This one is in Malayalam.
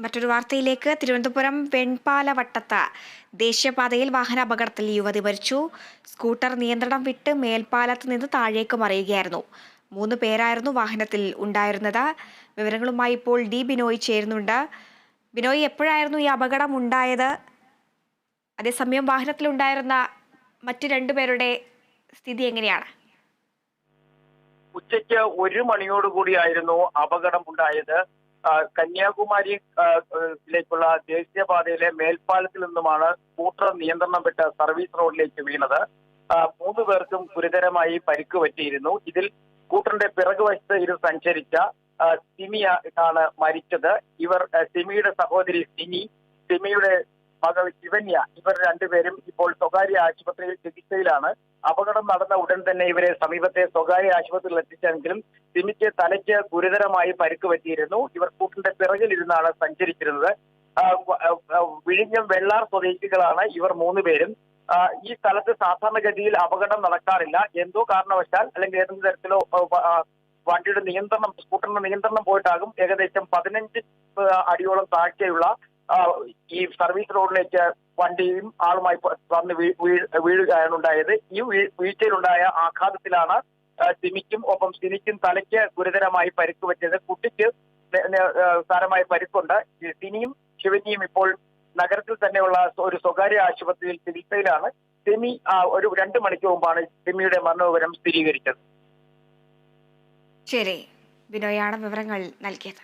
മറ്റൊരു വാർത്തയിലേക്ക്. തിരുവനന്തപുരം വെൺപാലവട്ടത്ത് ദേശീയപാതയിൽ വാഹനാപകടത്തിൽ യുവതി മരിച്ചു. സ്കൂട്ടർ നിയന്ത്രണം വിട്ട് മേൽപ്പാലത്ത് നിന്ന് താഴേക്ക് മറിയുകയായിരുന്നു. 3 പേരായിരുന്നു വാഹനത്തിൽ ഉണ്ടായിരുന്നത്. വിവരങ്ങളുമായി ഇപ്പോൾ ഡി ബിനോയ് ചേരുന്നുണ്ട്. ബിനോയ്, എപ്പോഴായിരുന്നു ഈ അപകടം ഉണ്ടായത്? അതേസമയം വാഹനത്തിലുണ്ടായിരുന്ന മറ്റ് 2 പേരുടെ സ്ഥിതി എങ്ങനെയാണ്? ഉച്ചയ്ക്ക് 1 മണിയോടുകൂടിയായിരുന്നു അപകടം ഉണ്ടായത്. കന്യാകുമാരിയിലേക്കുള്ള ദേശീയപാതയിലെ മേൽപ്പാലത്തിൽ നിന്നുമാണ് സ്കൂട്ടർ നിയന്ത്രണം വിട്ട് സർവീസ് റോഡിലേക്ക് വീണത്. 3 പേർക്കും ഗുരുതരമായി പരിക്ക് പറ്റിയിരുന്നു. ഇതിൽ സ്കൂട്ടറിന്റെ പിറകുവശത്ത് ഇത് സഞ്ചരിച്ച സിമി ആണ് മരിച്ചത്. സിമിയുടെ സഹോദരി സിമിയുടെ മകൾ ശിവന്യ, ഇവർ 2 പേരും ഇപ്പോൾ സ്വകാര്യ ആശുപത്രിയിൽ ചികിത്സയിലാണ്. അപകടം നടന്ന ഉടൻ തന്നെ ഇവരെ സമീപത്തെ സ്വകാര്യ ആശുപത്രിയിൽ എത്തിച്ചെങ്കിലും സിമിക്ക് തലയ്ക്ക് ഗുരുതരമായി പരിക്ക് പറ്റിയിരുന്നു. ഇവർ സ്കൂട്ടറിന്റെ പിറകിലിരുന്നാണ് സഞ്ചരിച്ചിരുന്നത്. വിഴിഞ്ഞം വെള്ളാർ സ്വദേശികളാണ് ഇവർ 3 പേരും. ഈ സ്ഥലത്ത് സാധാരണഗതിയിൽ അപകടം നടക്കാറില്ല. എന്തോ കാരണവശാൽ അല്ലെങ്കിൽ ഏതെങ്കിലും തരത്തിലോ വണ്ടിയുടെ സ്കൂട്ടറിന്റെ നിയന്ത്രണം പോയിട്ടാകും ഏകദേശം 15 അടിയോളം താഴ്ചയുള്ള ഈ സർവീസ് റോഡിലേക്ക് വണ്ടിയും ആളുമായി വന്ന് വീഴുകയാണ് ഉണ്ടായത്. ഈ വീഴ്ചയിലുണ്ടായ ആഘാതത്തിലാണ് സിനിക്കും തലയ്ക്ക് ഗുരുതരമായി പരിക്ക് പറ്റിയത്. കുട്ടിക്ക് സാരമായ പരിക്കുണ്ട്. സിനിയും ശിവന്യയും ഇപ്പോൾ നഗരത്തിൽ തന്നെയുള്ള ഒരു സ്വകാര്യ ആശുപത്രിയിൽ ചികിത്സയിലാണ്. ഒരു 2 മണിക്കൂർ മുമ്പാണ് സിമിയുടെ മരണവിവരം സ്ഥിരീകരിച്ചത്. ശരി, ബിനോയാണ് വിവരങ്ങൾ നൽകിയത്.